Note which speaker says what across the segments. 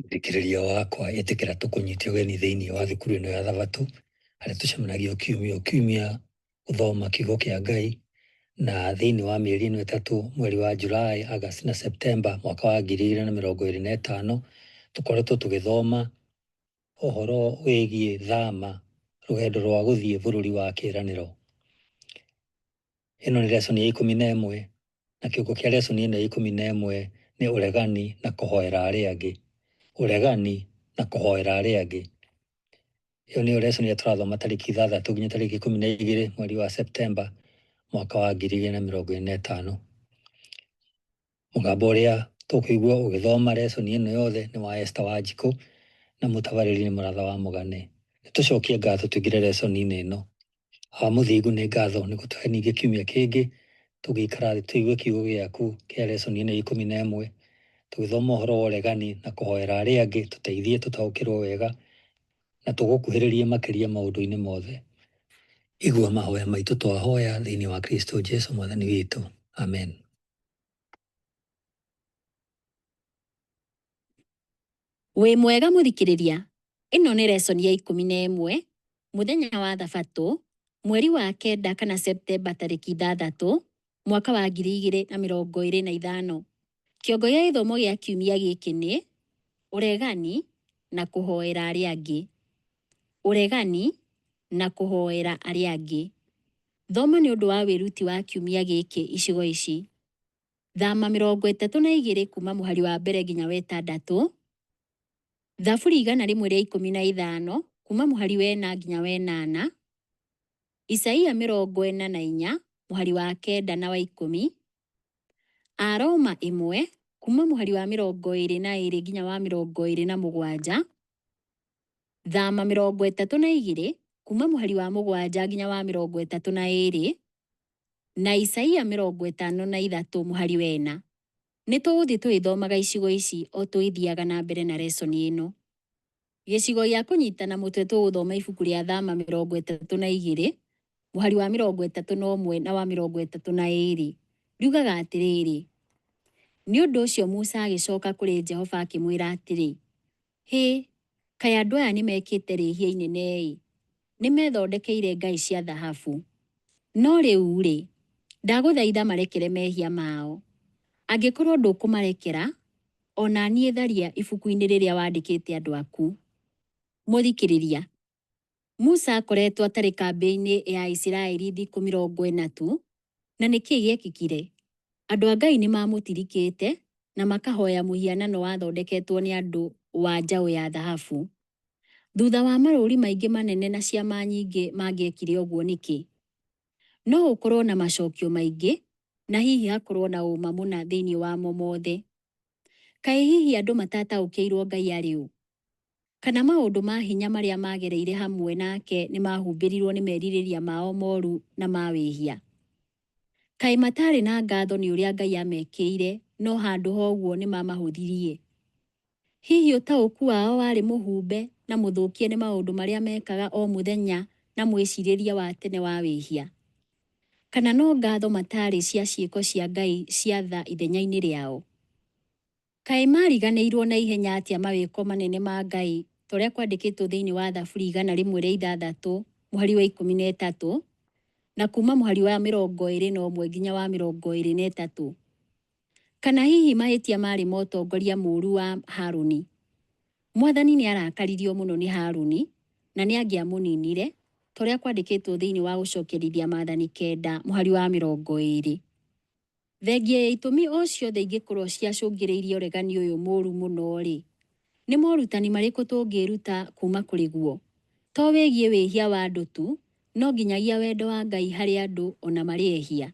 Speaker 1: Thikĩrĩria wakwa ĩtĩkĩra tũkũnyite ũgeni thĩinĩ wa thukuru ĩno ya Thabatũ, harĩa tũcemanagia kiumia o kiumia gũthoma kiugo kĩa Ngai, na thĩinĩ wa mĩeri ĩno ĩtatũ, mweri wa July, August na September mwaka wa 2025, tũkoretwo tũgĩthoma ũhoro wĩgiĩ thama, rũgendo rwa gũthiĩ bũrũri wa kĩĩranĩro. Ĩno nĩ lesson ya 11 na kiugo kĩa lesson ĩno ya 11 nĩ ũregani na kũhoera arĩa angĩ. Ũregani na kũhoera arĩa angĩ. Ĩyo nĩyo lesson ya tũrathoma tarĩki 6 nginya tarĩki 12 mweri wa September mwaka wa 2025. Mũgambo ũrĩa tũkũigua ũgĩthoma lesson ĩno yothe nĩ wa Esther Wanjikũ na mũtabarĩri nĩ Mũratha wa Mũgane. Nĩtũcokie ngatho tũingĩre lesson-inĩ ĩno. Wa mũthingu nĩ ngatho nĩ gũtũhe ningĩ kiumia kĩngĩ tũgĩikara thĩ tũigue kiugo gĩaku kĩa lesson ĩno ya 11, tũgĩthoma ũhoro wa ũregani na kũhoera arĩa angĩ, tũteithie tũtaũkĩrwo wega na tũgũkuhĩrĩrie makĩria maũndũ-inĩ mothe. Igua mahoya maitũ twahoya thĩinĩ wa Kristo Jesũ Mwathani witũ. Amen.
Speaker 2: Wĩ mwega mũthikĩrĩria, ĩno nĩ lesson ya 11, mũthenya wa Thabatũ, mweri wa 9 kana September tarĩki 6 mwaka wa 2025. Kĩongo gĩa gĩthomo gĩa kiumia gĩkĩ nĩ ũregani na kũhoera arĩa angĩ. Ũregani na kũhoera arĩa angĩ. Thoma nĩ ũndũ wa wĩruti wa kiumia gĩkĩ icigo ici. Thama 32 kuma mũhari wa mbere nginya wa 6. Thaburi 115 kuma mũhari wa 4 nginya wa 8. Isaia 44 mũhari wa 9 na wa 10. Aroma 1 kuma mũhari wa 22 nginya wa 27. Thama 32 kuma mũhari wa 7 nginya wa 32. Na Isaia 53 mũhari wa 4. Nĩtũgũthiĩ tũgĩthomaga icigo ici o tũgĩthiaga na mbere na lesson ĩno. Gĩcigo gĩa kũnyitana mũtwe tũgũthoma ibuku rĩa Thama 32 mũhari wa 31 na wa 32. Riugaga atĩrĩrĩ: nĩ ũndũ ũcio Musa agĩcoka kũrĩ Jehova akĩmwĩra atĩrĩ, hĩ, kaĩ andũ aya nĩmekĩte rĩhia inene-ĩ, nĩmethondekeire ngai cia thahabu. No rĩu-rĩ, ndagũthaitha marekere mehia mao. Angĩkorwo ndũkũmarekera, ona niĩ tharia ibuku-inĩ rĩrĩa wandĩkĩte andũ aku. Mũthikĩrĩria, Musa akoretwo atarĩ kambĩ-inĩ ya Isiraeli thikũ 40 tu, na nĩkĩĩ gĩekĩkire? Andũ a Ngai nĩmamũtirikĩte na makahoya mũhianano wathondeketwo nĩ andũ wa njaũ ya thahabu. Thutha wa marũri maingĩ manene na ciama nyingĩ mangĩekire ũguo nĩkĩ? No gũkorwo na macokio maingĩ na hihi hakorwo na ũma mũna thĩinĩ wamo mothe. Kaĩ hihi andũ matataũkĩirwo Ngai arĩ ũ? Kana maũndũ ma hinya marĩa magereire hamwe nake nĩmahumbĩrirwo nĩ merirĩria mao moru na ma wĩhia? Kaĩ matarĩ na ngatho nĩ ũrĩa Ngai amekĩire, no handũ ha ũguo nĩmamahũthirie? Hihi ũtaũku wao warĩ mũhumbe na mũthũkie nĩ maũndũ marĩa mekaga o mũthenya na mwĩcirĩria wa tene wa wĩhia? Kana no ngatho matarĩ cia ciĩko cia Ngai cia tha ithenya-inĩ rĩao? Kaĩ mariganĩirwo na ihenya atĩa mawĩko manene ma Ngai torĩa kwandĩkĩtwo thĩinĩ wa Thaburi 106 mũhari wa 13 na kuma mũhari wa 21 nginya wa 23? Kana hihi mahĩtia marĩ ma ũtongoria mũũru wa Harũni? Mwathani nĩarakaririo mũno nĩ Harũni na nĩangĩamũninire torĩa kwandĩkĩtwo thĩinĩ wa gũcokerithia Maathani 9 mũhari wa 20. Thengia ya itũmi o ciothe ingĩkorwo ciacũngĩrĩirie ũregani ũyũ mũũru mũno-rĩ, nĩ morutani marĩkũ tũngĩruta kuma kũrĩ guo? To wĩgiĩ wĩhia wa andũ tu, no nginyagia wendo wa Ngai harĩ andũ ona marĩ ehia.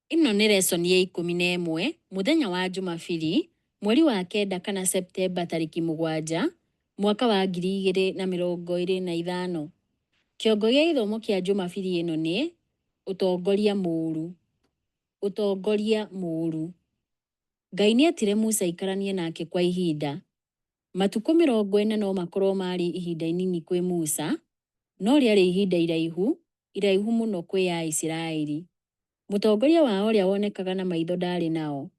Speaker 2: Ĩno nĩ lesson ya 11, mũthenya wa Jumabiri, mweri wa 9 kana September tarĩki 7 mwaka wa 2025. Kĩongo gĩa gĩthomo kĩa Jumabiri ĩno nĩ ũtongoria mũũru. Ũtongoria mũũru. Ngai nĩetire Musa aikaranie nake kwa ihinda. Matukũ 40 no makorwo marĩ ihinda inini kwĩ Musa, no rĩarĩ ihinda iraihu mũno kwĩ Aisiraeli. Mũtongoria wao ũrĩa wonekaga na maitho ndarĩ nao.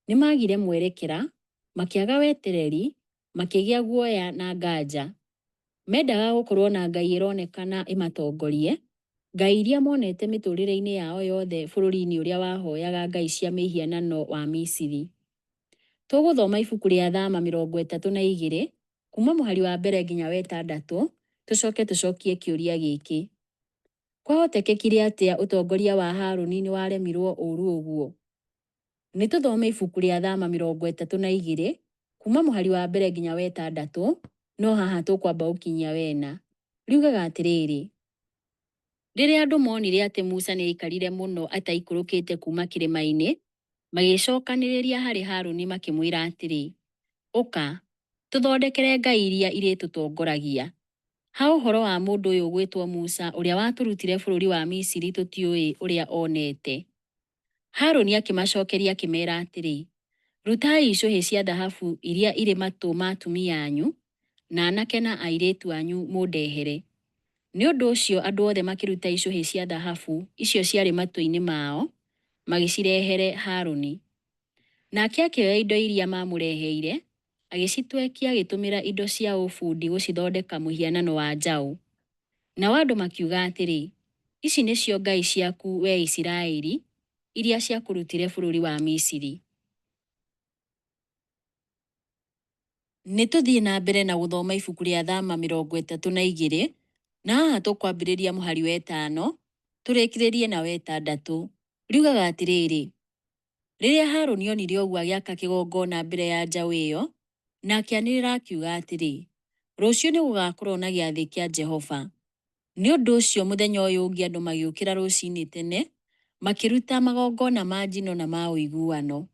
Speaker 2: Nĩ magire mwerekera, makĩaga wetereri, makĩgĩa guoya na nganja. Mendaga gũkorwo na Ngai ĩronekana ĩmatongorie, Ngai iria monete mĩtũrĩre-inĩ yao yothe bũrũri-inĩ ũrĩa wahoyaga ngai cia mĩhianano wa Misiri. Tũgũthoma ibuku rĩa Thama 32 kuma mũhari wa mbere nginya wa 6, tũcokie kĩũria gĩkĩ. Kwahotekekire atĩa ũtongoria wa Harũni nĩ waremirwo ũru ũguo? Nĩ tũthome ibuku rĩa Thama 32 kuma mũhari wa mbere nginya wa 6, no haha tũkwamba gũkinyia wena. Riugaga atĩrĩrĩ: rĩrĩa andũ monire atĩ Musa nĩ aikarire mũno ataikũrũkĩte kuma kĩrĩma-inĩ, magĩcokanĩrĩria harĩ Harũni makĩmwĩra atĩrĩ: ũka, tũthondekere ngai iria irĩtũtongoragia. Ha ũhoro wa mũndũ ũyũ gwĩtwo Musa ũrĩa watũrutire bũrũri wa Misiri tũtiũĩ ũrĩa onete. Harũni akĩmacokeria akĩmera atĩrĩ: rutai icũhĩ cia thahabu iria irĩ matũ ma atumia anyu, na anake na airĩtu anyu mũndehere. Nĩ ũndũ ũcio andũ othe makĩruta icũhĩ cia thahabu icio ciarĩ matũ-inĩ mao, magĩcirehere Harũni. Nake akĩoya indo iria mamũreheire, agĩcitwekia agĩtũmĩra indo cia ũbundi gũcithondeka mũhianano wa njaũ. Nao andũ makiuga atĩrĩ: ici nĩcio ngai ciaku we Isiraeli, iria ciakũrutire bũrũri wa Misiri. Nĩ tũthiĩ na mbere na gũthoma ibuku rĩa Thama 32, na haha tũkwambĩrĩria mũhari wa 5, tũrĩkĩrĩrie na wa 6. Riugaga atĩrĩrĩ: rĩrĩa Harũni onire ũguo agĩaka kĩgongona mbere ya njaũ ĩyo, na akĩanĩrĩra akiuga atĩrĩ: rũciũ nĩ gũgakorwo na gĩathĩ kĩa Jehova. Nĩ ũndũ ũcio mũthenya ũyũ ũngĩ andũ magĩũkĩra rũcinĩ tene, makĩruta magongona ma njino na ma ũiguano.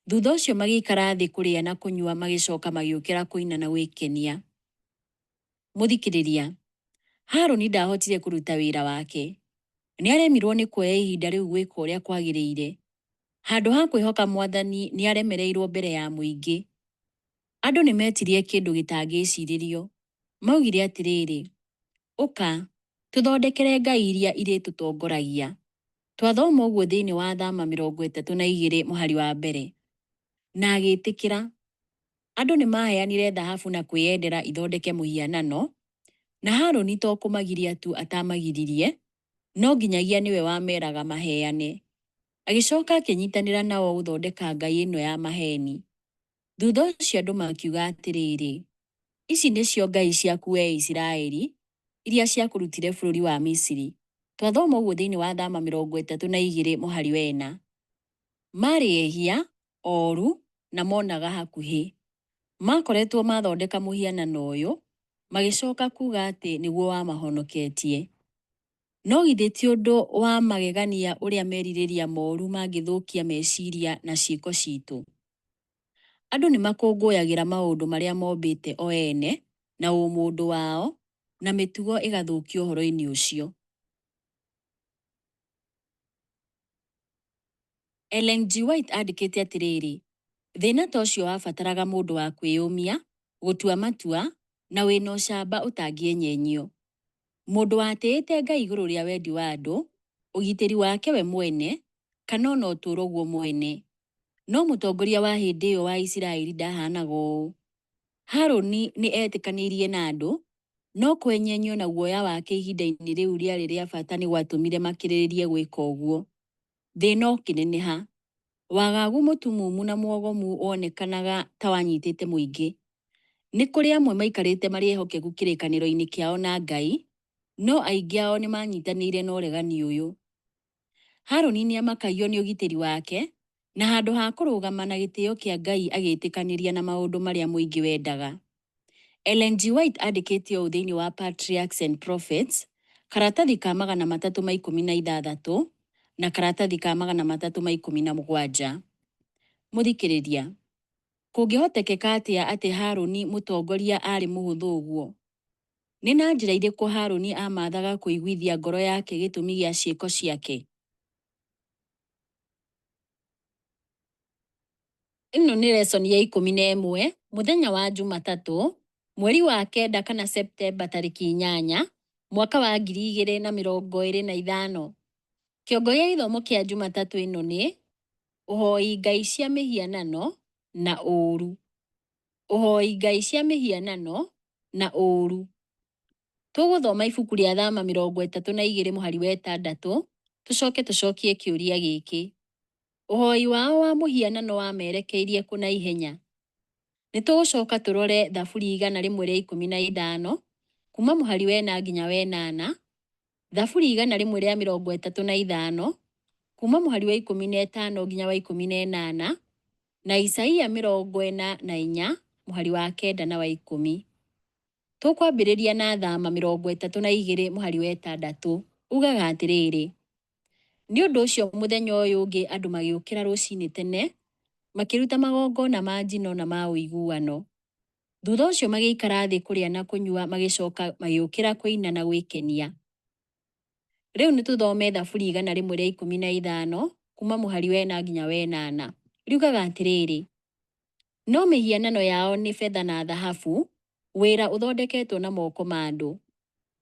Speaker 2: Thutha ũcio magĩikara thĩ kũrĩa na kũnyua, magĩcoka magĩũkĩra kũina na gwĩkenia. Mũthikĩrĩria, Harũni ndahotire kũruta wĩra wake. Nĩ aremirwo nĩ kuoya ihinda rĩu gwĩka ũrĩa kwagĩrĩire. Handũ ha kwĩhoka Mwathani nĩ aremereirwo mbere ya mũingĩ. Andũ nĩ metirie kĩndũ gĩtangĩcirĩrio. Maugire atĩrĩrĩ: ũka, tũthondekere ngai iria irĩtũtongoragia. Twathoma ũguo thĩinĩ wa Thama 32 mũhari wa mbere. Na agĩtĩkĩra. Andũ nĩ maheanire thahabu na kwĩyendera ithondeke mũhianano, na Harũni to kũmagiria tu atamagiririe, no nginyagia nĩwe wameraga maheane. Agĩcoka akĩnyitanĩra nao gũthondeka ngai ĩno ya maheni. Thutha ũcio andũ makiuga atĩrĩrĩ: ici nĩcio ngai ciaku we Isiraeli, iria ciakũrutire bũrũri wa Misiri. Twathoma ũguo thĩinĩ wa Thama 32 mũhari wa 4. Marĩ ehia, oru, na monaga hakuhĩ. Makoretwo mathondeka mũhianano ũyũ, magĩcoka kuga atĩ nĩguo wamahonoketie. No githĩ ti ũndũ wa magegania ũrĩa merirĩria moru mangĩthũkia meciria na ciĩko citũ? Andũ nĩ makũngũyagĩra maũndũ marĩa mombĩte o ene na ũmũndũ wao, na mĩtugo ĩgathũkio ũhoro-inĩ ũcio. Ellen G. White andĩkĩte atĩrĩrĩ: thĩna ta ũcio wabataraga mũndũ wa kwĩyũmia, gũtua matua, na wĩna ũcamba ũtangĩenyenyio. Mũndũ watĩĩte Ngai igũrũ rĩa wendi wa andũ, ũgitĩri wake we mwene, kana ona ũtũũro guo mwene. No mũtongoria wa hĩndĩ ĩyo wa Isiraeli ndahanaga ũũ. Harũni nĩ etĩkanĩirie na andũ, no kwenyenyio na guoya wake ihinda-inĩ rĩu rĩarĩ rĩa bata nĩ gwatũmire makĩrĩrĩrie gwĩka ũguo. Thĩna ũkĩneneha. Wagagu mũtumumu na mwogomu wonekanaga ta wanyitĩte mũingĩ. Nĩ kũrĩ amwe maikarĩte marĩ ehokeku kĩrĩkanĩro-inĩ kĩao na Ngai, no aingĩ ao nĩ manyitanĩire na ũregani ũyũ. Harũni nĩ amakagio nĩ ũgitĩri wake, na handũ ha kũrũgama na gĩtĩo kĩa Ngai agĩtĩkanĩria na maũndũ marĩa mũingĩ wendaga. Ellen G. White andĩkĩte ũũ thĩinĩ wa Patriarchs and Prophets, karatathi ka 316 na karatathi ka 317. Mũthikĩrĩria, kũngĩhotekeka atĩa atĩ Harũni mũtongoria arĩ mũhũthũ ũguo? Nĩ na njĩra irĩkũ Harũni amathaga kũiguithia ngoro yake gĩtũmi gĩa ciĩko ciake? Ĩno nĩ lesson ya 11, mũthenya wa Jumatatũ, mweri wa 9 kana Septemba 8, mwaka wa 2025. Kĩongo gĩa gĩthomo kĩa Jumatatũ ĩno nĩ Ũhoi ngai cia mĩhianano na ũũru. Ũhoi ngai cia mĩhianano na ũũru. Tũgũthoma ibuku rĩa Thama 32 mũhari wa 6, tũcoke tũcokie kĩũria gĩkĩ. Ũhoi wao wa mũhianano wamerekeirie kũ na ihenya? Nĩtũgũcoka tũrore Thaburi 115 kuma mũhari wa 4 nginya wa 8, Thaburi 135 kuma mũhari wa 15 nginya wa 18, na Isaia 44 mũhari wa 9 na wa 10. Tũkwambĩrĩria na Thama 32 mũhari wa 6, ugaga atĩrĩrĩ: Nĩ ũndũ ũcio mũthenya ũyũ ũngĩ andũ magĩũkĩra rũcinĩ tene, makĩruta magongona ma njino na ma ũiguano. Thutha ũcio magĩikara thĩ kũrĩa na kũnyua, magĩcoka magĩũkĩra kũina na gwĩkenia. Rĩu nĩtũthome Thaburi 115 kuma mũhari wa 4 nginya wa 8. Riugaga atĩrĩrĩ: No mĩhianano yao nĩ betha na thahabu, wĩra ũthondeketwo na moko ma andũ.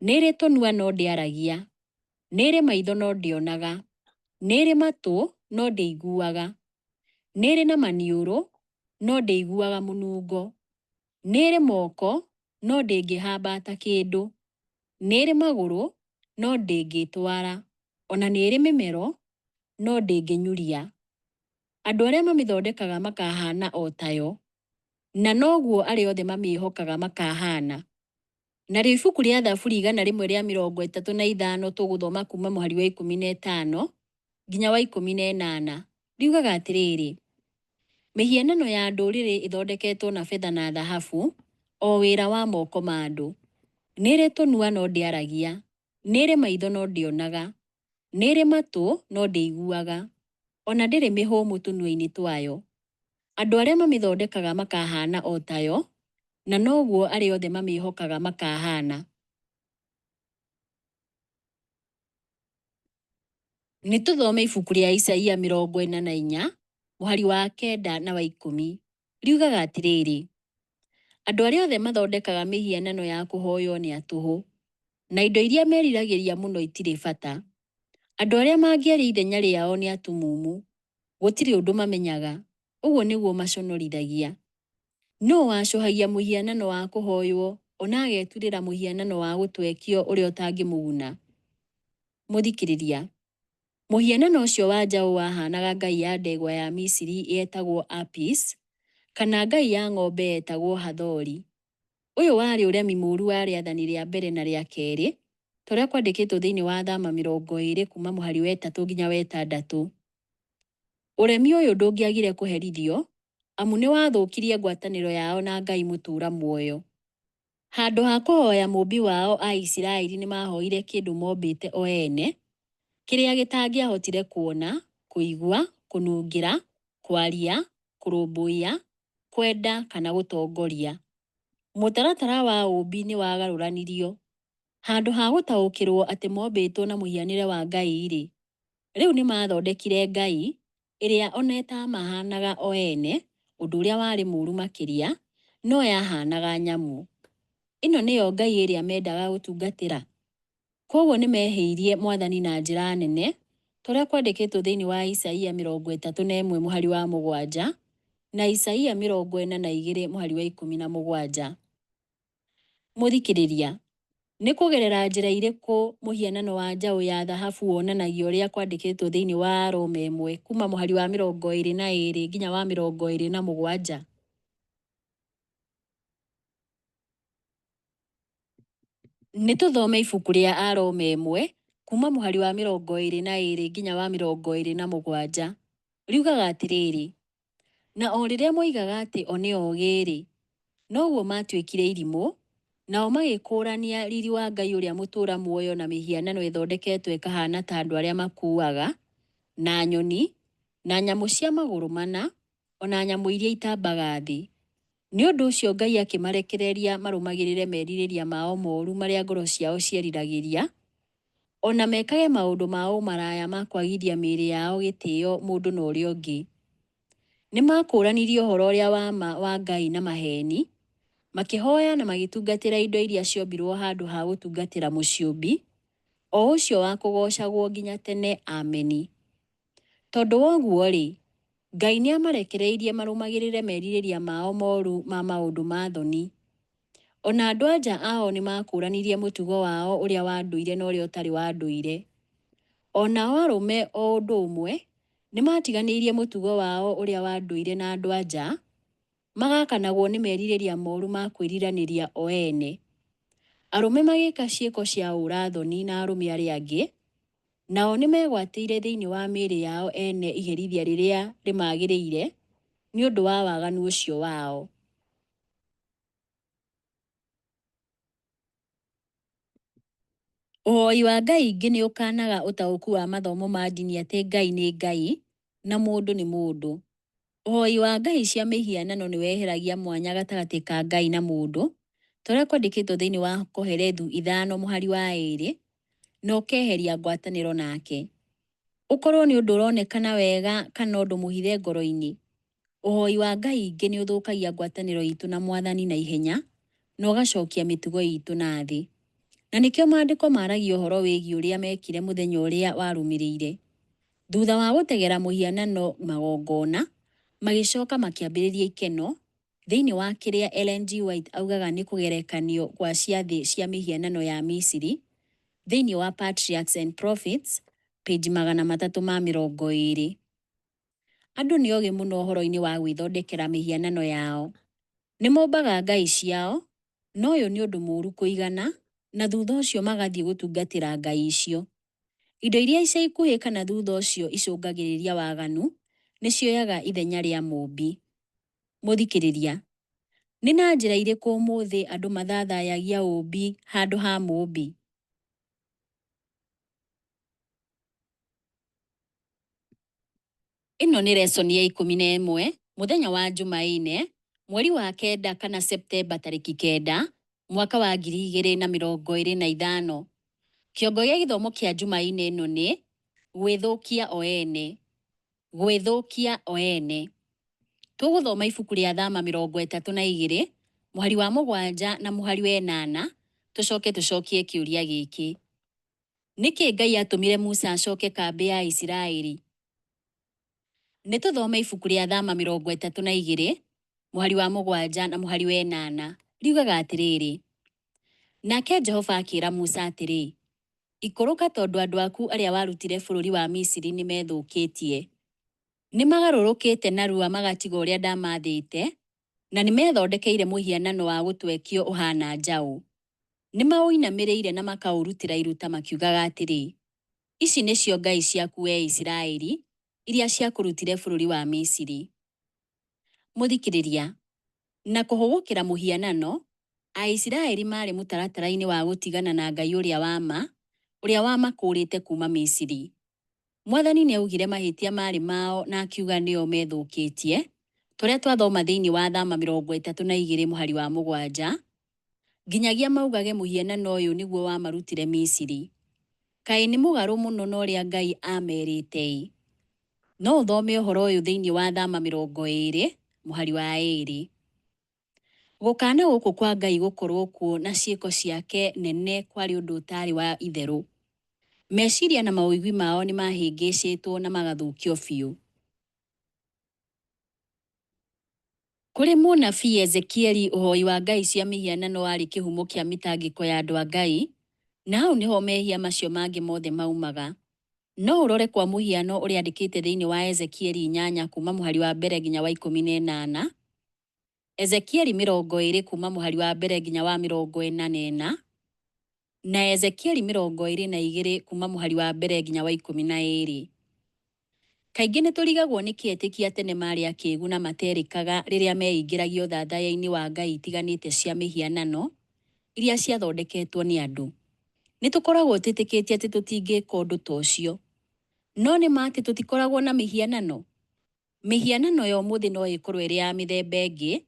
Speaker 2: Nĩrĩ tũnua no ndĩaragia, nĩrĩ maitho no ndĩonaga, nĩrĩ matũ no ndĩiguaga, nĩrĩ na maniũrũ no ndĩiguaga mũnungo, nĩrĩ moko no ndĩngĩhambata kĩndũ, nĩrĩ magũrũ no ndĩngĩtwara, ona nĩrĩ mĩmero no ndĩngĩnyuria. Andũ arĩa mamĩthondekaga makahana o tayo, na noguo arĩa othe mamĩĩhokaga makahana. Narĩo ibuku rĩa Thaburi 135 tũgũthoma kuma mũhari wa 15 nginya wa 18. Riugaga atĩrĩrĩ: Mĩhianano ya ndũrĩrĩ ĩthondeketwo na betha na thahabu, o wĩra wa moko ma andũ. Nĩrĩ tũnua no ndĩaragia, nĩrĩ maitho no ndĩonaga, nĩrĩ matũ no ndĩiguaga, ona ndĩrĩ mĩhũmũ tũnua-inĩ twayo. Andũ arĩa mamĩthondekaga makahana o tayo, na noguo arĩa othe mamĩĩhokaga makahana. Nĩtũthome ibuku rĩa Isaia 44 mũhari wa 9 na wa 10. Riugaga atĩrĩrĩ: Andũ arĩa othe mathondekaga mĩhianano ya kũhoywo nĩ atũhũ, na indo iria meriragĩria mũno itirĩ bata. Andũ arĩa mangĩaria ithenya rĩao nĩ atumumu, gũtirĩ ũndũ mamenyaga, ũguo nĩguo maconorithagia. Nũũ wacũhagia mũhianano wa kũhoywo, ona ageturĩra mũhianano wa gũtwekio ũrĩa ũtangĩmũguna? Mũthikĩrĩria, mũhianano ũcio wa njaũ wahanaga ngai ya ndegwa ya Misiri yetagwo Apis, kana ngai ya ng'ombe yetagwo Hathori. Ũyũ warĩ ũremi mũũru wa rĩathani rĩa mbere na rĩa kerĩ, tũrĩa kwandĩkĩtwo thĩinĩ wa Thama 20 kuma mũhari wa 3 nginya wa 6. Ũremi ũyũ ndũngĩagire kũherithio, amu nĩ wathũkirie ngwatanĩro yao na Ngai mũtũũra muoyo. Handũ ha kũhoya mũmbi wao, Aisiraeli nĩ mahoire kĩndũ mombĩte o ene, kĩrĩa gĩtangĩahotire kuona, kũigua, kũnungĩra, kwaria, kũrũmbũiya, kwenda kana gũtongoria. Mũtaratara wa ũmbi nĩ wagarũranirio. Handũ ha gũtaũkĩrwo atĩ mombĩtwo na mũhianĩre wa Ngai-rĩ, rĩu nĩ mathondekire ngai ĩrĩa ona ĩtamahanaga o ene, ũndũ ũrĩa warĩ mũũru makĩria, no yahanaga nyamũ. Ĩno nĩyo ngai ĩrĩa mendaga gũtungatĩra. Koguo nĩ mehĩirie Mwathani na njĩra nene, tũrĩa kwandĩkĩtwo thĩinĩ wa Isaia 31 mũhari wa 7 na Isaia 42 mũhari wa 17. Mũthikĩrĩria, nĩ kũgerera njĩra irĩkũ mũhianano wa njaũ ya thahabu wonanagia ũrĩa kwandĩkĩtwo thĩinĩ wa Aroma 1 kuma mũhari wa 22 nginya wa 27? Nĩtũthome ibuku rĩa Aroma 1 kuma mũhari wa 22 nginya wa 27. Riugaga atĩrĩrĩ: Na o rĩrĩa moigaga atĩ o nĩ oogĩ-rĩ, noguo matuĩkire irimũ, nao magĩkũrania riri wa Ngai ũrĩa mũtũũra muoyo na mĩhianano ĩthondeketwo ĩkahana ta andũ arĩa makuaga, na nyoni, na nyamũ cia magũrũ mana, ona nyamũ iria itambaga thĩ. Nĩ ũndũ ũcio Ngai akĩmarekereria marũmagĩrĩre merirĩria mao mooru marĩa ngoro ciao cieriragĩria, ona mekage maũndũ ma ũmaraya ma kwagithia mĩĩrĩ yao gĩtĩĩo mũndũ na ũrĩa ũngĩ. Nĩ makũranirie ũhoro ũrĩa wa ma wa Ngai na maheeni, makĩhoya na magĩtungatĩra indo iria ciombirwo handũ ha gũtungatĩra mũciũmbi, o ũcio wa kũgocagwo nginya tene. Ameni. Tondũ wa ũguo-rĩ, Ngai nĩ amarekereirie marũmagĩrĩre merirĩria mao moru ma maũndũ ma thoni. Ona andũ anja ao nĩ makũranirie mũtugo wao ũrĩa wa ndũire na ũrĩa ũtarĩ wa ndũire. Onao arũme o ũndũ ũmwe nĩ matiganĩirie mũtugo wao ũrĩa wa ndũire na andũ anja, magakanagwo nĩ merirĩria moru ma kwĩriranĩria o ene. Arũme magĩka ciĩko cia ũra-thoni na arũme arĩa angĩ, nao nĩ megwatĩire thĩinĩ wa mĩĩrĩ yao ene iherithia rĩrĩa rĩmagĩrĩire nĩ ũndũ wa waganu ũcio wao. Ũhoi wa Ngai ingĩ nĩ ũkanaga ũtaũku wa mathomo ma ndini atĩ Ngai nĩ Ngai na mũndũ nĩ mũndũ. Ũhoi wa ngai cia mĩhianano nĩ weheragia mwanya gatagatĩ ka Ngai na mũndũ, tũrĩa kwandĩkĩtwo thĩinĩ wa Koherethu 5:2, na ũkeheria ngwatanĩro nake. Ũkorwo nĩ ũndũ ũronekana wega kana ũndũ mũhithe ngoro-inĩ, ũhoi wa Ngai ingĩ nĩ ũthũkagia ngwatanĩro itũ na Mwathani na ihenya, na ũgacokia mĩtugo itũ na thĩ. Na nĩkĩo maandĩko maragia ũhoro wĩgiĩ ũrĩa mekire mũthenya ũrĩa warũmĩrĩire. Thutha wa gũtegera mũhianano magongona, magĩcoka makĩambĩrĩria ikeno, thĩinĩ wa kĩrĩa Ellen G. White augaga nĩ kũgerekanio kwa ciathĩ cia mĩhianano ya Misiri, thĩinĩ wa Patriarchs and Prophets, page 320. Andũ nĩ ogĩ mũno ũhoro-inĩ wa gwĩthondekera mĩhianano yao. Nĩ mombaga ngai ciao, no ũyũ nĩ ũndũ mũũru kũigana, na thutha ũcio magathiĩ gũtungatĩra ngai icio. Indo iria ica ikuhĩ kana thutha ũcio icũngagĩrĩria waganu, nĩ cioyaga ithenya rĩa mũmbi. Mũthikĩrĩria, nĩ na njĩra irĩkũ ũmũthĩ andũ mathathayagia ũmbi handũ ha mũmbi? Ĩno nĩ lesson ya 11, mũthenya wa Jumaine, mweri wa kenda kana Septemba 9, mwaka wa 2025. Kĩongo gĩa gĩthomo kĩa Jumaine ĩno nĩ gwĩthũkia o ene. Gwĩthũkia o ene. Tũgũthoma ibuku rĩa Thama 32, mũhari wa 7 na mũhari wa 8, tũcokie kĩũria gĩkĩ. Nĩkĩ Ngai atũmire Musa acoke kambĩ ya Isiraeli? Nĩ tũthoma ibuku rĩa Thama 32, mũhari wa 7 na mũhari wa 8, riugaga atĩrĩrĩ: Nake Jehova akĩĩra Musa atĩrĩ, ikũrũka tondũ andũ aku arĩa warutire bũrũri wa Misiri nĩ methũkĩtie. Nĩ magarũrũkĩte narua magatiga ũrĩa ndamathĩte, na nĩ methondekeire mũhianano wa gũtwekio ũhana njaũ. Nĩ maũinamĩrĩire na makaũrutĩra iruta makiugaga atĩrĩ, ici nĩcio ngai ciaku we Isiraeli, iria ciakũrutire bũrũri wa Misiri. Mũthikĩrĩria, na kũhũgũkĩra mũhianano, Aisiraeli marĩ mũtaratara-inĩ wa gũtigana na Ngai ũrĩa wa makũrĩte kuma Misiri. Mwathani nĩ augire mahĩtia marĩ mao na akiuga nĩo methũkĩtie, tũrĩa twathoma thĩinĩ wa Thama 32 mũhari wa 7, nginyagia maugage mũhianano ũyũ nĩguo wamarutire Misiri. Kaĩ nĩ mũgarũ mũno na ũrĩa Ngai amerite. No ũthome ũhoro ũyũ thĩinĩ wa Thama 20 mũhari wa 2. Gũkana gũkũ kwa Ngai gũkorwo kuo na ciĩko ciake nene kwarĩ ũndũ ũtarĩ wa itherũ. Meciria na maũigui mao nĩ mahĩngĩcĩtwo na magathũkio biũ. Kũrĩ mũnabii Ezekieli, ũhoi wa ngai cia mĩhianano warĩ kĩhumo kĩa mĩtangĩko ya andũ a Ngai, na hau nĩho mehia macio mangĩ mothe maumaga. No ũrore kwa mũhiano ũrĩa andĩkĩte thĩinĩ wa Ezekieli 8 kuma mũhari wa 1 nginya wa 18, Ezekieli 20 kuma mũhari wa 1 nginya wa 44, na Ezekieli 22 kuma mũhari wa 1 nginya wa 12. Kaingĩ nĩ tũrigagwo nĩ kĩetĩkia tene marĩ akĩĩgu na materĩkaga rĩrĩa meingĩragia ũthathaiya-inĩ wa ngai itiganĩte cia mĩhianano iria ciathondeketwo nĩ andũ. Nĩ tũkoragwo twĩtĩkĩtie atĩ tũtingĩka ũndũ ta ũcio. No nĩ ma atĩ tũtikoragwo na mĩhianano? Mĩhianano ya ũmũthĩ no ĩkorwo ĩrĩ ya mĩthemba ĩngĩ,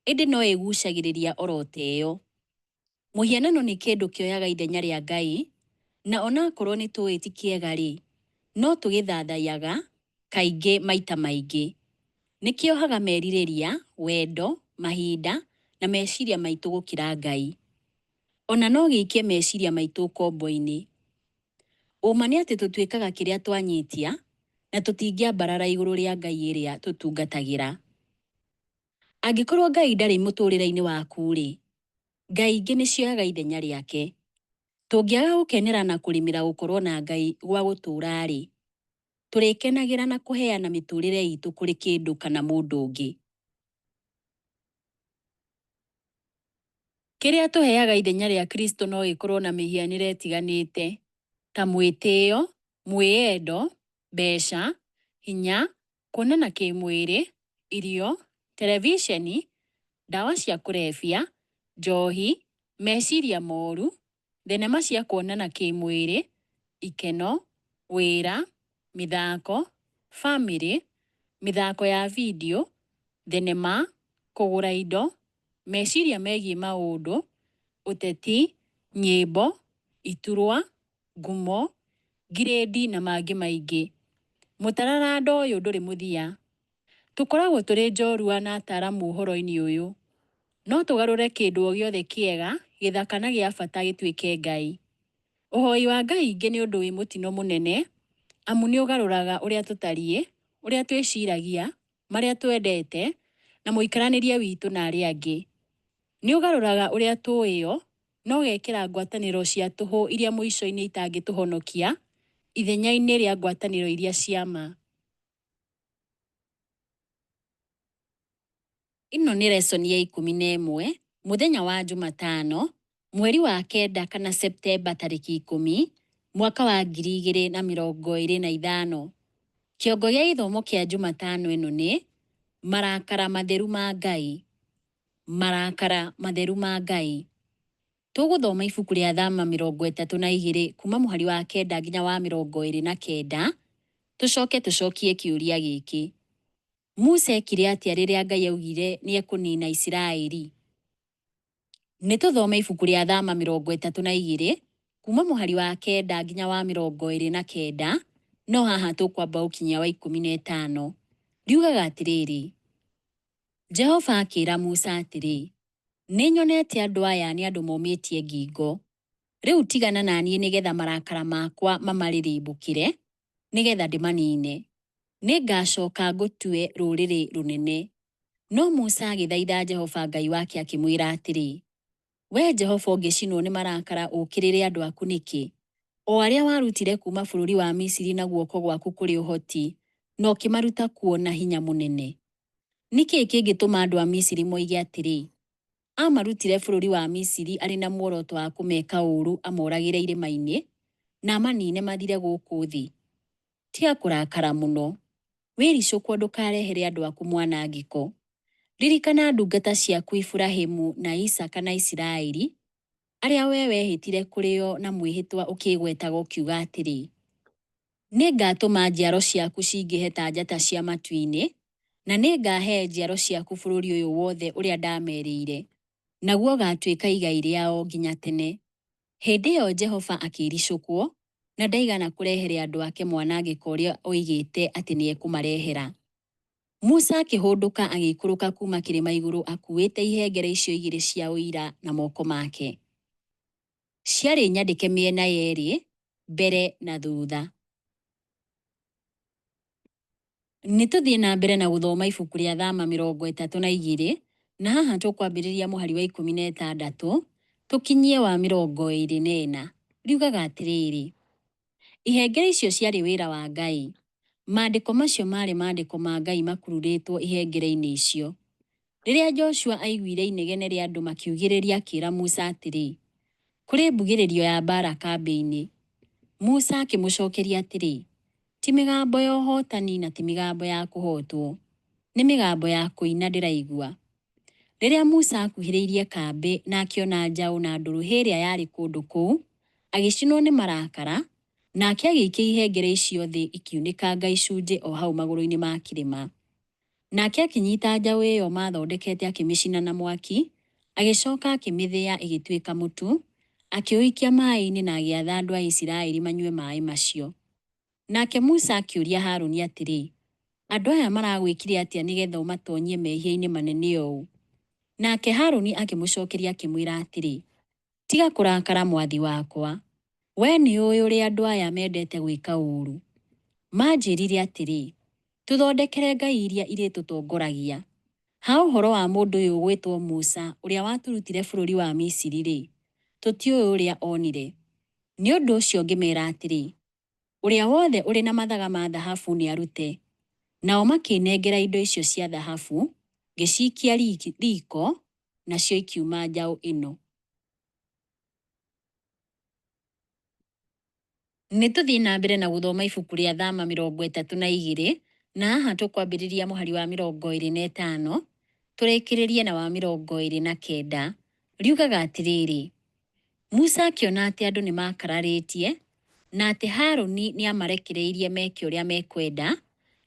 Speaker 2: ĩndĩ no ĩgucagĩrĩria oro ta ĩyo. Mũhianano nĩ kĩndũ kĩoyaga ithenya rĩa Ngai, na onakorwo nĩ tũĩ ti kĩega-rĩ, no tũgĩthathaiyaga kaingĩ maita maingĩ. Nĩ kĩohaga merirĩria, wendo, mahinda na meciria maitũ gũkĩra Ngai. Ona no gĩikie meciria maitũ ũkombo-inĩ. Ũma nĩ atĩ tũtuĩkaga kĩrĩa twanyitia, na tũtingĩambarara igũrũ rĩa Ngai ĩrĩa tũtungatagĩra. Angĩkorwo Ngai ndarĩ mũtũrĩre-inĩ waku-rĩ, ngai ingĩ nĩ cioyaga ithenya rĩake. Tũngĩaga gũkenera na kũrĩmĩra gũkorwo na Ngai gwa gũtũũra-rĩ, tũrĩkenagĩra na kũheana mĩtũrĩre itũ kũrĩ kĩndũ kana mũndũ ũngĩ. Kĩrĩa tũheaga ithenya rĩa Kristo no gĩkorwo na mĩhianĩre ĩtiganĩte, ta mwĩtĩo, mwĩyendo, mbeca, hinya, kuonana kĩmwĩrĩ, irio, terebiceni, ndawa cia kũrebia, njohi, meciria moru, thenema cia kuonana kĩmwĩrĩ, ikeno, wĩra, mĩthako, bamĩrĩ, mĩthako ya video, thenema, kũgũra indo, meciria megiĩ maũndũ, ũteti, nyĩmbo, iturwa, ngumo, ngirĩndi na mangĩ maingĩ. Mũtararando ũyũ ndũrĩ mũthia. Tũkoragwo tũrĩ njorua na ataaramu ũhoro-inĩ ũyũ. No tũgarũre kĩndũ o gĩothe kĩega, gĩthaka na gĩa bata gĩtuĩke Ngai. Ũhoi wa Ngai ingĩ nĩ ũndũ wĩ mũtino mũnene, amu nĩ ũgarũraga ũrĩa tũtariĩ, ũrĩa twĩciragia, marĩa twendete, na mũikaranĩrie witũ na arĩa angĩ. Nĩ ũgarũraga ũrĩa tũĩo, no ũgekĩra ngwatanĩro cia tũhũ iria mũico-inĩ itangĩtũhonokia, ithenya-inĩ rĩa ngwatanĩro iria cia ma. Ĩno nĩ lesson ya 11, mũthenya wa Jumatano, mweri wa 9 kana Septemba tarĩki 10, mwaka wa 2025. Kĩongo gĩa gĩthomo kĩa Jumatano ĩno nĩ marakara matheru ma Ngai. Marakara matheru ma Ngai. Tũgũthoma ibuku rĩa Thama 32 kuma mũhari wa 9 nginya wa 29. Tũcoke tũcokie kĩũria gĩkĩ. Musa ekire atĩa rĩrĩa Ngai augire nĩ ekũnina Isiraeli? Nĩ tũthoma ibuku rĩa Thama 32 kuma mũhari wa 9 nginya wa 29, no haha tũkwamba ũkinyia wa 15. Riugaga atĩrĩrĩ: Jehova akĩra Musa atĩrĩ, nĩ nyonete andũ aya nĩ andũ momĩtie ngingo. Rĩu tigana na niĩ nĩgetha marakara makwa mamarĩrĩmbũkĩre, nĩgetha ndĩmanine. Nĩngacoka ngũtue rũrĩrĩ rũnene. No Musa agĩthaitha Jehova Ngai wake akĩmwĩra atĩrĩ, we Jehova ũngĩcinwo nĩ marakara ũkĩrĩre andũ aku nĩkĩ? O arĩa warutire kuma bũrũri wa Misiri na guoko gwaku kũrĩ ũhoti, na ũkĩmaruta kuo na hinya mũnene. Nĩkĩ kĩngĩtũma andũ a Misiri moige atĩrĩ, amarutire bũrũri wa Misiri arĩ na muoroto wa kũmeka ũũru amoragĩre irĩma-inĩ, na amanine mathire gũkũ thĩ? Tiga kũrakara mũno. Wĩricũkwo ndũkarehere andũ aku mwanangĩko. Ririkana ndungata ciaku Iburahĩmu na Isaka na Isiraeli, arĩa we wehĩtire kũrĩo na mwĩhĩtwa ũkĩgwetaga ũkiuga atĩrĩ, nĩngatũma njiaro ciaku cingĩhe ta njata cia matu-inĩ, na nĩngahe njiaro ciaku bũrũri ũyũ wothe ũrĩa ndamerĩire, naguo ũgatuĩka igai rĩao nginya tene. Hĩndĩ ĩyo Jehova akĩricũkwo, na ndaigana kũrehere andũ ake mwanangĩko ũrĩa oigĩte atĩ nĩ ekũmarehera. Musa akĩhũndũka agĩikũrũka kuma kĩrĩma igũrũ akuĩte ihengere icio igĩrĩ cia ũira na moko make. Ciarĩ nyandĩke mĩena yerĩ, mbere na thutha. Nĩtũthiĩ na mbere na gũthoma ibuku rĩa Thama 32, na haha tũkwambĩrĩria mũhari wa 16 tũkinyie wa 24. Riugaga atĩrĩrĩ: ihengere icio ciarĩ wĩra wa Ngai. Maandĩko macio marĩ maandĩko ma Ngai makururĩtwo ihengere-inĩ icio. Rĩrĩa Joshua aiguire inegene rĩa andũ makiugĩrĩria, akĩĩra Musa atĩrĩ, kũrĩ mbugĩrĩrio ya mbara kambĩ-inĩ. Musa akĩmũcokeria atĩrĩ, ti mĩgambo ya ũhotani na ti mĩgambo ya kũhotwo, nĩ mĩgambo ya kũina ndĩraigua. Rĩrĩa Musa akuhĩrĩirie kambĩ na akĩona njaũ na ndũrũhĩ ĩrĩa yarĩ kũndũ kũu, agĩcinwo nĩ marakara, nake agĩikia ihengere icio thĩ ikiunĩkanga icunjĩ o hau magũrũ-inĩ ma kĩrĩma. Nake akĩnyita njaũ ĩyo mathondekete akĩmĩcina na mwaki, agĩcoka akĩmĩthĩa ĩgĩtuĩka mũtu, akĩũikia maaĩ-inĩ na agĩatha andũ a Isiraeli manyue maaĩ macio. Nake Musa akĩũria Harũni atĩrĩ, andũ aya maragwĩkire atĩa nĩgetha ũmatonyie mehia-inĩ manene ũũ? Nake Harũni akĩmũcokeria akĩmwĩra atĩrĩ, tiga kũrakara mwathi wakwa. We nĩ ũĩ ũrĩa andũ aya mendete gwĩka ũũru. Manjĩrire atĩrĩ, tũthondekere ngai iria irĩtũtongoragia. Ha ũhoro wa mũndũ ũyũ gwĩtwo Musa, ũrĩa watũrutire bũrũri wa Misiri-rĩ, tũtiũĩ ũrĩa onire. Nĩ ũndũ ũcio ngĩmeera atĩrĩ, ũrĩa wothe ũrĩ na mathaga ma thahabu nĩ arute. Nao makĩnengera indo icio cia thahabu, ngĩciikia riko, nacio ikiuma njaũ ĩno. Nĩ tũthiĩ na mbere na gũthoma ibuku rĩa Thama 32, na haha tũkwambĩrĩria mũhari wa 25, tũrĩkĩrĩrie na wa 29. Riugaga atĩrĩrĩ, Musa akĩona atĩ andũ nĩ makararĩtie, na atĩ Harũni nĩ amarekereirie meke ũrĩa mekwenda,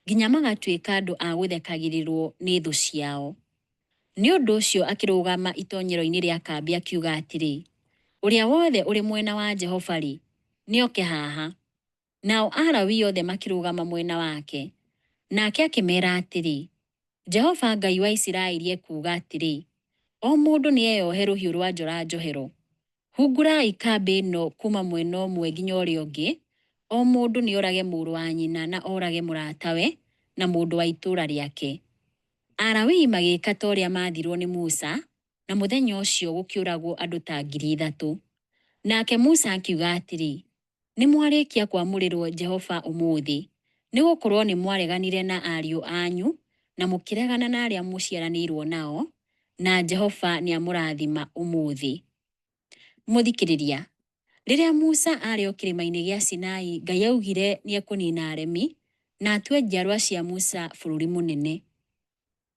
Speaker 2: nginya magatuĩka andũ a gũthekagĩrĩrwo nĩ thũ ciao. Nĩ ũndũ ũcio akĩrũgama itonyero-inĩ rĩa kambĩ akiuga atĩrĩ, ũrĩa wothe ũrĩ mwena wa Jehova-rĩ, nĩoke haha. Nao Alawii othe makĩrũgama mwena wake. Nake akĩmeera atĩrĩ, Jehova Ngai wa Isiraeli ekuuga atĩrĩ, o mũndũ nĩ eyohe rũhiũ rwa njora njohero. Hungurai kambĩ ĩno kuma mwena ũmwe nginya ũrĩa ũngĩ, o mũndũ nĩ orage mũrũ wa nyina na orage mũratawe na mũndũ wa itũũra rĩake. Alawii magĩĩka ta ũrĩa maathirwo nĩ Musa, na mũthenya ũcio gũkĩũragwo andũ ta 3,000. Nake Musa akiuga atĩrĩ, nĩ mwarĩkia kwamũrĩrwo Jehova ũmũthĩ, nĩ gũkorwo nĩ mwareganire na ariũ anyu, na mũkĩregana na arĩa mũciaranĩirwo nao, na Jehova nĩ amũrathima ũmũthĩ. Mũthikĩrĩria, rĩrĩa Musa arĩ o kĩrĩma-inĩ gĩa Sinai, Ngai augire nĩ ekũnina aremi, na atue njiarwa cia Musa bũrũri mũnene.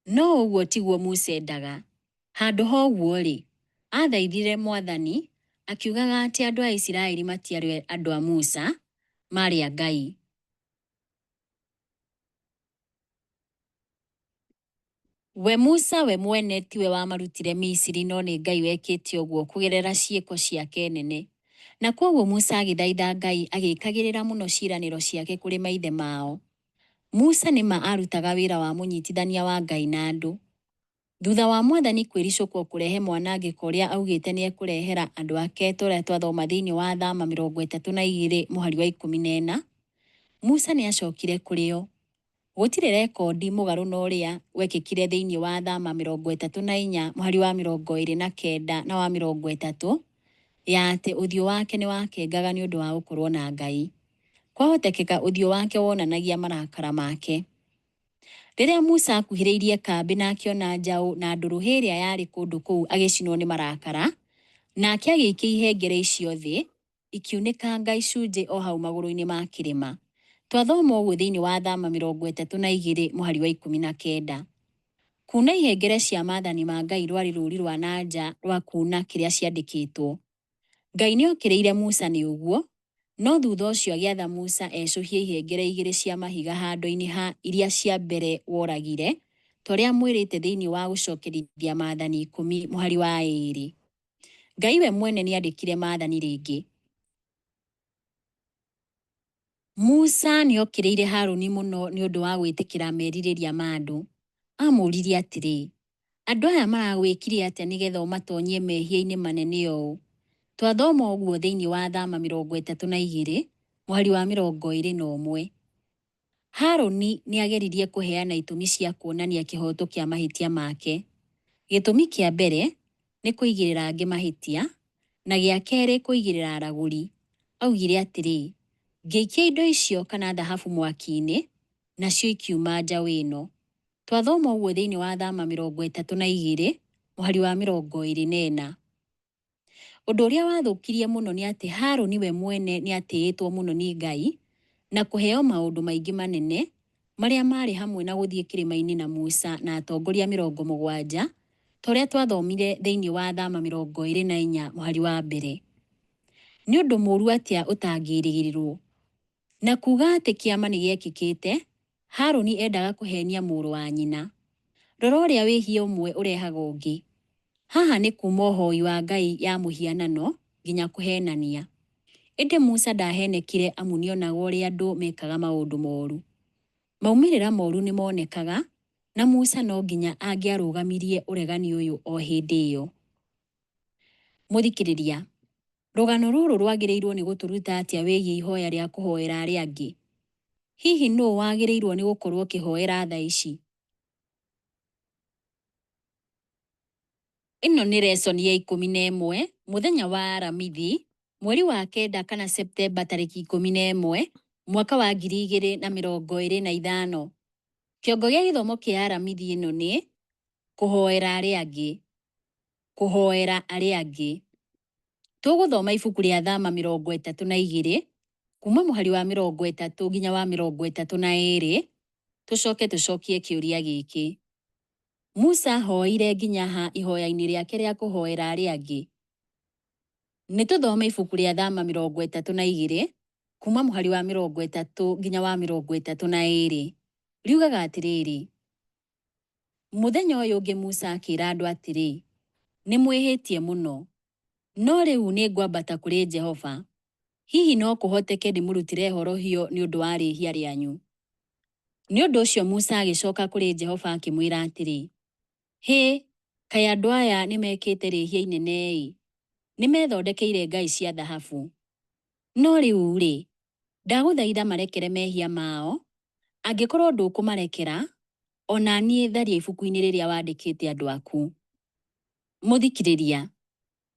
Speaker 2: No ũguo tiguo Musa endaga. Handũ ha ũguo-rĩ, athaithire Mwathani, akiugaga atĩ andũ a Isiraeli matiarĩ andũ a Musa, marĩ a Ngai. We Musa we mwene tiwe wamarutire Misiri, no nĩ Ngai wekĩte ũguo kũgerera ciĩko ciake nene. Na kwoguo Musa agĩthaitha Ngai agĩĩkagĩrĩra mũno ciĩranĩro ciake kũrĩ maithe mao. Musa nĩma arutaga wĩra wa mũnyitithania wa Ngai na andũ. Thutha wa Mwathani kwĩricũkwo kũrehe mwanangĩko ũrĩa augĩte nĩ ekũrehera andũ ake tũrĩa twathoma thĩinĩ wa Thama 32 mũhari wa 14, Musa nĩ acokire kũrĩ o. Gũtirĩ rekondi mũgarũ na ũrĩa wekĩkire thĩinĩ wa Thama 34 mũhari wa 29 na wa 30, ya atĩ ũthiũ wake nĩ wakengaga nĩ ũndũ wa gũkorwo na Ngai. Kwahotekeka ũthiũ wake wonanagia marakara make. Rĩrĩa Musa akuhĩrĩirie kambĩ na akĩona njaũ na ndũrũhĩ ĩrĩa yarĩ kũndũ kũu agĩcinwo nĩ marakara, nake agĩikia ihengere icio thĩ, ikiunĩkanga icunjĩ o hau magũrũ-inĩ ma kĩrĩma. Twathoma ũguo thĩinĩ wa Thama 32 mũhari wa 19. Kuna ihengere cia maathani ma Ngai rwarĩ rũũri rwa nanja rwa kuna kĩrĩa ciandĩkĩtwo. Ngai nĩ okĩrĩire Musa nĩ ũguo, no thutha ũcio agĩatha Musa ecũhie ihengere 2 cia mahiga handũ-inĩ ha iria cia mbere woragire, torĩa mwĩrĩte thĩinĩ wa gũcokerithia maathani 10 mũhari wa 2. Ngai we mwene nĩ andĩkire maathani rĩngĩ. Musa nĩ okĩrĩire Harũni mũno nĩ ũndũ wa gwĩtĩkĩra merirĩria ma andũ. Amũririe atĩrĩ, andũ aya maragwĩkire atĩa nĩgetha ũmatonyie mehia-inĩ manene ũũ? Twathoma ũguo thĩinĩ wa Thama 32 mũhari wa 21. Harũni nĩ ageririe kũheana itũmi cia kuonania kĩhoto kĩa mahĩtia make. Gĩtũmi kĩa mbere nĩ kũigĩrĩra angĩ mahĩtia, na gĩa kerĩ kũigĩrĩra aragũri. Augire atĩrĩ, ngĩikia indo icio kana thahabu mwaki-inĩ, nacio ikiuma njaũ ĩno. Twathoma ũguo thĩinĩ wa Thama 32 mũhari wa 24. Ũndũ ũrĩa wathũkirie mũno nĩ atĩ Harũni we mwene nĩ atĩĩtwo mũno nĩ Ngai na kũheo maũndũ maingĩ manene marĩa marĩ hamwe na gũthiĩ kĩrĩma-inĩ na Musa na atongoria 70, torĩa twathomire thĩinĩ wa Thama 24 mũhari wa mbere. Nĩ ũndũ mũũru atĩa ũtangĩrĩgĩrĩrwo. Na kuuga atĩ kĩama nĩ gĩekĩkĩte, Harũni endaga kũhenia mũrũ wa nyina. Rora ũrĩa wĩhia ũmwe ũrehaga ũngĩ. Haha nĩ kuma ũhoi wa Ngai ya mũhianano nginya kũhenania. Ĩndĩ Musa ndahenekire amu nĩonaga ũrĩa andũ mekaga maũndũ moru. Maumĩrĩra moru nĩ monekaga, na Musa no nginya angĩarũgamirie ũregani ũyũ o hĩndĩ ĩyo. Mũthikĩrĩria, rũgano rũrũ rwagĩrĩirwo nĩ gũtũruta atĩa wĩgiĩ ihoya rĩa kũhoera arĩa angĩ? Hihi nũũ wagĩrĩirwo nĩ gũkorwo kĩhoera thaa ici? Ĩno nĩ lesson ya 11, mũthenya wa aramithi, mweri wa kenda kana Septemba tarĩki 11, mwaka wa 2025. Kĩongo gĩa gĩthomo kĩa aramithi ĩno nĩ kũhoera arĩa angĩ. Kũhoera arĩa angĩ. Tũgũthoma ibuku rĩa Thama 32 kuma mũhari wa 30 nginya wa 32. Tũcoke tũcokie kĩũria gĩkĩ. Musa hoire nginya ha ihoya-inĩ rĩake rĩa kũhoera arĩa angĩ. Nĩ tũthome ibuku rĩa Thama 32 kuma mũhari wa 30 nginya wa 32. Riugaga atĩrĩrĩ. Mũthenya ũyũ ũngĩ Musa akĩra andũ atĩrĩ, nĩ mwĩhĩtie mũno. No rĩu nĩ ngwambata kũrĩ Jehova. Hihi no kũhoteke ndĩmũrutĩre horohio nĩ ũndũ wa rĩhia rĩanyu. Nĩ ũndũ ũcio Musa agĩcoka kũrĩ Jehova akĩmwĩra atĩrĩ, hĩ, kaĩ andũ aya nĩ mekĩte rĩhia inene-ĩ, nĩ methondekeire ngai cia thahabu. No rĩu-rĩ, ndagũthaitha marekere mehia mao, angĩkorwo ndũkũmarekera, ona niĩ tharia ibuku-inĩ rĩrĩa wandĩkĩte andũ aku. Mũthikĩrĩria,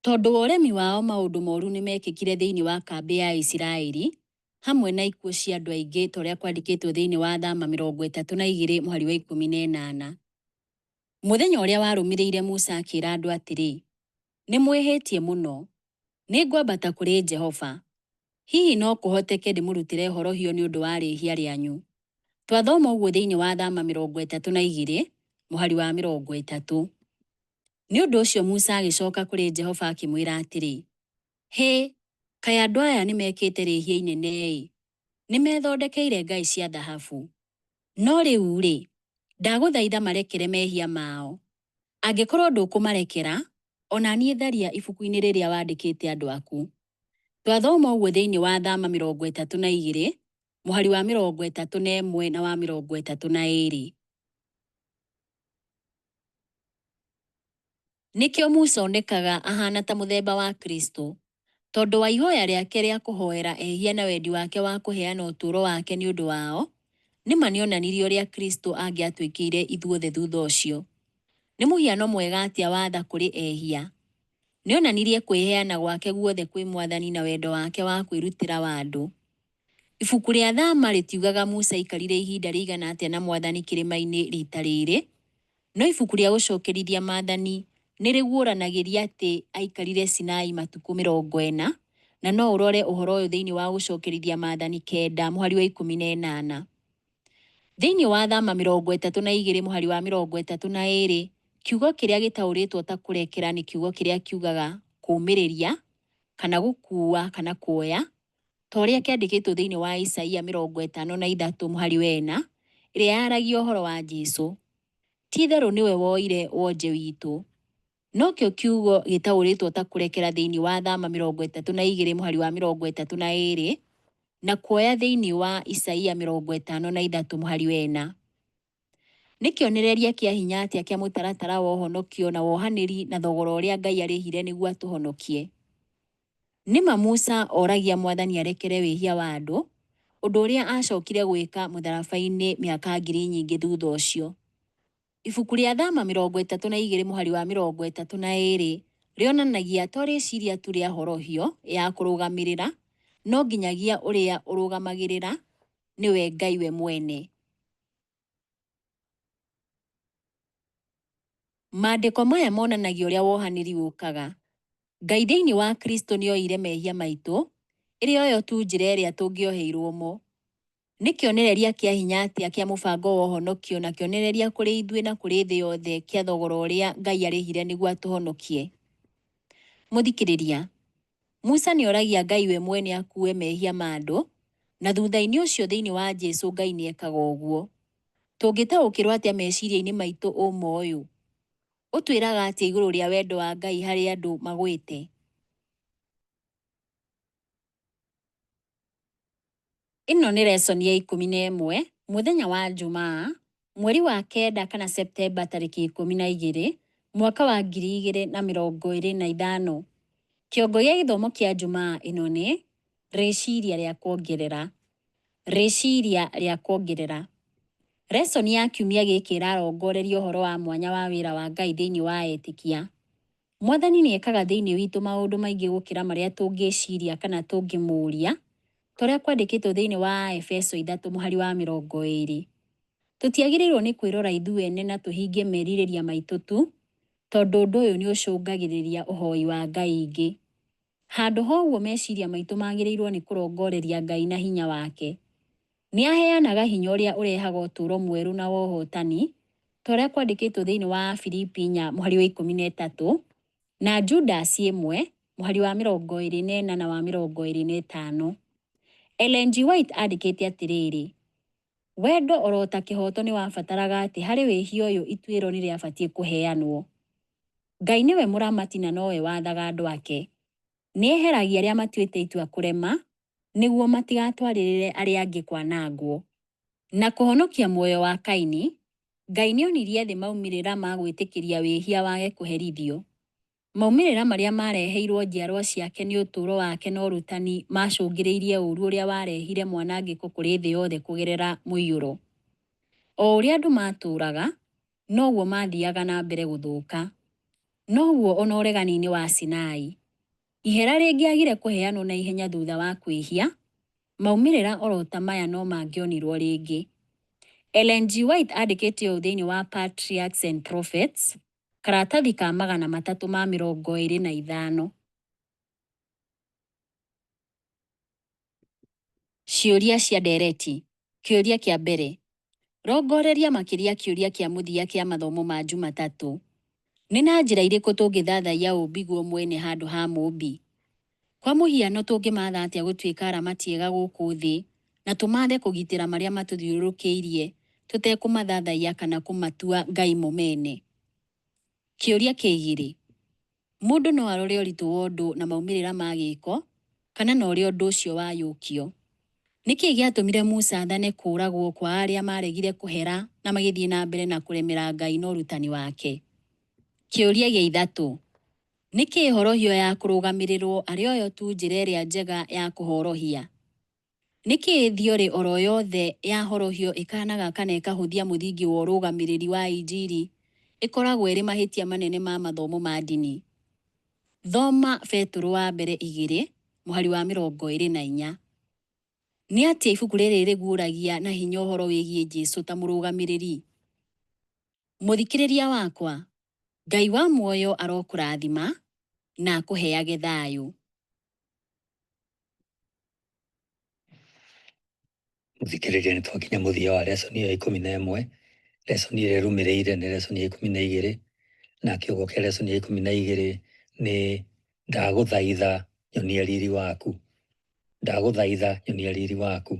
Speaker 2: tondũ wa ũremi wao maũndũ moru nĩ mekĩkire thĩinĩ wa kambĩ ya Isiraeli, hamwe na ikuũ cia andũ aingĩ ta ũrĩa kwandĩkĩtwo thĩinĩ wa Thama 32 mũhari wa 18. Mũthenya ũrĩa warũmĩrĩire Musa akĩra andũ atĩrĩ, nĩ mwĩhĩtie mũno, nĩ ngwambata kũrĩ Jehova. Hihi no kũhoteke ndĩmũrutĩre horohio nĩ ũndũ wa rĩhia rĩanyu. Twathoma ũguo thĩinĩ wa Thama 32 mũhari wa 30. Nĩ ũndũ ũcio Musa agĩcoka kũrĩ Jehova akĩmwĩra atĩrĩ, hĩ, kaĩ andũ aya nĩ mekĩte rĩhia inene-ĩ, nĩ methondekeire ngai cia thahabu. No rĩu-rĩ, ndagũthaitha marekere mehia mao. Angĩkorwo ndũkũmarekera, ona niĩ tharia ibuku-inĩ rĩrĩa wandĩkĩte andũ aku. Twathoma ũguo thĩinĩ wa Thama 32 mũhari wa 31 na wa 32. Nĩkĩo Musa onekaga ahana ta mũthemba wa Kristo, tondũ wa ihoya rĩake rĩa kũhoera ehia na wendi wake wa kũheana ũtũũro wake nĩ ũndũ wao, nĩma nĩonanirie ũrĩa Kristo angĩatuĩkĩire ithuothe thutha ũcio. Nĩ mũhiano mwega atĩa wa tha kũrĩ ehia. Nĩonanirie kwĩheana gwake guothe kwĩ Mwathani na wendo wake wa kwĩrutĩra wa andũ. Ibuku rĩa Thama rĩtiugaga Musa aikarire ihinda rĩigana atĩa na Mwathani kĩrĩma-inĩ rita rĩrĩ, no ibuku rĩa gũcokerithia maathani nĩrĩguũranagĩria atĩ aikarire Sinai matukũ 40, na no ũrore ũhoro ũyũ thĩinĩ wa gũcokerithia maathani 9 mũhari wa 18. Thĩinĩ wa Thama 32 mũhari wa 32, kiugo kĩrĩa gĩtaũrĩtwo ta kũrekera nĩ kiugo kĩrĩa kiugaga kũũmĩrĩria, kana gũkuua, kana kuoya, ta ũrĩa kĩandĩkĩtwo thĩinĩ wa Isaia 53 mũhari wa 4, ĩrĩa yaragia ũhoro wa Jesũ. Ti-itherũ nĩwe woire wonje witũ. No kĩo kiugo gĩtaũrĩtwo ta kũrekera thĩinĩ wa Thama 32 mũhari wa 32, na kuoya thĩinĩ wa Isaia 53 mũhari wa 4. Nĩ kĩonereria kĩa hinya atĩa kĩa mũtaratara wa ũhonokio na wohanĩri na thogora ũrĩa Ngai arĩhire nĩguo atũhonokie. Nĩma Musa oragia Mwathani arekere wĩhia wa andũ, ũndũ ũrĩa acokire gwĩka mũtharaba-inĩ mĩaka 1000 thutha ũcio. Ibuku rĩa Thama 32 mũhari wa 32 rĩonanagia to rĩciria tu rĩa horohio ya kũrũgamĩrĩra, no nginyagia ũrĩa ũrũgamagĩrĩra nĩwe Ngai we mwene. Maandĩko maya monanagia ũrĩa wohanĩri ũkaga. Ngai thĩinĩ wa Kristo nĩoire mehia maitũ, ĩrĩ oyo tu njĩra ĩrĩa tũngĩoheirwo mo. Nĩ kĩonereria kĩa hinya atĩa kĩa mũbango wa ũhonokio na kĩonereria kũrĩ ithuĩ na kũrĩ thĩ yothe kĩa thogora ũrĩa Ngai arĩhire nĩguo atũhonokie. Mũthikĩrĩria, Musa nĩoragia Ngai we mwene akuue mehia ma andũ, na thutha-inĩ ũcio thĩinĩ wa Jesũ Ngai nĩekaga ũguo. Tũngĩtaũkĩrwo atĩa meciria-inĩ maitũ ũma ũyũ? Ũtwĩraga atĩa igũrũ rĩa wendo wa Ngai harĩ andũ magwĩte? Ĩno nĩ lesson ya 11, mũthenya wa Jumaa, mweri wa kenda kana Septemba tarĩki 12, mwaka wa 2025. Kĩongo gĩa gĩthomo kĩa Jumaa ĩno nĩ rĩciria rĩa kuongerera. Rĩciria rĩa kuongerera. Lesson ya kiumia gĩkĩ ĩrarongoreria ũhoro wa mwanya wa wĩra wa Ngai thĩinĩ wa etĩkia. Mwathani nĩ ekaga thĩinĩ witũ maũndũ maingĩ gũkĩra marĩa tũngĩciria kana tũngĩmũũria, torĩa kwandĩkĩtwo thĩinĩ wa Efeso 3:20. Tũtiagĩrĩirwo nĩ kwĩrora ithuĩ ene na tũhingie merirĩria maitũ tu, tondũ ũndũ ũyũ nĩ ũcũngagĩrĩria ũhoi wa ngai ingĩ. Handũ ha ũguo meciria maitũ magĩrĩirwo nĩ kũrongoreria Ngai na hinya wake. Nĩ aheanaga hinya ũrĩa ũrehaga ũtũũro mwerũ na wohotani, torĩa kwandĩkĩtwo thĩinĩ wa Filipi 4:13 na Judasi 1:24 na 25. Ellen G. White andĩkĩte atĩrĩrĩ, wendo orota kĩhoto nĩ wabataraga atĩ harĩ wĩhia ũyũ ituĩro nĩ rĩabatiĩ kũheanwo. Ngai nĩwe mũramati na nowe wathaga andũ ake. Nĩ eheragia arĩa matuĩte itua kũrema, nĩguo matigatwarĩrĩre arĩa angĩ kwanangwo. Na kũhonokia muoyo wa Kaini, Ngai nĩ onirie thĩ maumĩrĩra ma gwĩtĩkĩria wĩhia wage kũherithio. Maumĩrĩra marĩa mareheirwo njiarwa ciake nĩ ũtũũro wake na ũrutani macũngĩrĩirie ũũru ũrĩa warehire mwanangĩko kũrĩ thĩ yothe kũgerera mũiyũro. O ũrĩa andũ matũũraga, noguo mathiaga na mbere gũthũka. Noguo ona ũregani-inĩ wa Sinai. Ihera rĩngĩagire kũheanwo na ihenya thutha wa kwĩhia, maumĩrĩra orota maya no mangĩonirwo rĩngĩ. Ellen G. White andĩkĩte ũũ thĩinĩ wa Patriarchs and Prophets, karatathi ka 325. Ciũria cia ndereti. Kĩũria kĩa mbere. Rongoreria makĩria kĩũria kĩa mũthia kĩa mathomo ma Jumatatũ. Nĩ na njĩra irĩkũ tũngĩthathaia ũũmbi guo mwene handũ ha mũũmbi? Kwa mũhiano tũngĩmatha atĩa gũtuĩka aramati ega gũkũ thĩ, na tũmathe kũgitĩra marĩa matũthiũrũrũkĩirie, tũtekũmathathaia kana kũmatua Ngai mũmene. Kĩũria kĩgĩrĩ. Mũndũ no arore ũritũ wa ũndũ na maumĩrĩra ma gĩko, kana no ũrĩa ũndũ ũcio wayũkio. Nĩkĩ gĩatũmire Musa athane kũũragwo kwa arĩa maregire kũhera na magĩthiĩ na mbere na kũremera Ngai na ũrutani wake? Kĩũria gĩa ithatũ. Nĩkĩ horohio ya kũrũgamĩrĩrwo arĩ oyo tu njĩra ĩrĩa njega ya kũhorohia? Nĩkĩ thiorĩ oro yothe ya horohio ĩkanaga kana ĩkahũthia mũthingi wa ũrũgamĩrĩri wa injiri ĩkoragwo ĩrĩ mahĩtia manene ma mathomo ma ndini? Thoma Petro wa mbere 2:24. Nĩ atĩa ibuku rĩrĩ rĩguũragia na hinya ũhoro wĩgiĩ Jesũ ta mũrũgamĩrĩri? Mũthikĩrĩria wakwa, Ngai wa muoyo arokũrathima na akũheage thayũ.
Speaker 1: Mũthikĩrĩria nĩ twakinya mũthia wa lesson ya 11. Lesson ĩrĩa ĩrũmĩrĩire nĩ lesson ya 12, na kiugo kĩa lesson ya 12 nĩ ndagũthaitha nyonia riri waku. Ndagũthaitha nyonia riri waku.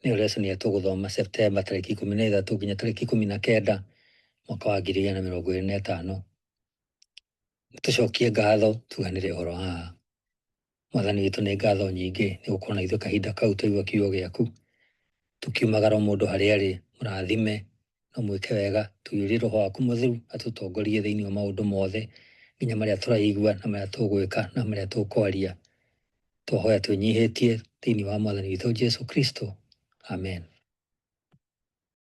Speaker 1: Nĩyo lesson ya tũgũthoma Septemba 13 nginya 19 mwaka wa 2025. Tũcokie ngatho tuganĩre ũhoro haha. Mwathani witũ nĩ ngatho nyingĩ nĩ gũkorwo na ithuĩ kahinda kau twaigua kiugo gĩaku. Tukiumagara mũndũ harĩa arĩ, mũrathime no mwĩke wega, tũiyũrie roho waku mũtheru atũtongorie thĩinĩ wa maũndũ mothe nginya marĩa tũraigua na marĩa tũgwĩka na marĩa tũkwaria. Twahoya twĩnyihĩtie thĩinĩ wa Mwathani witũ Jesũ Kristo. Amen.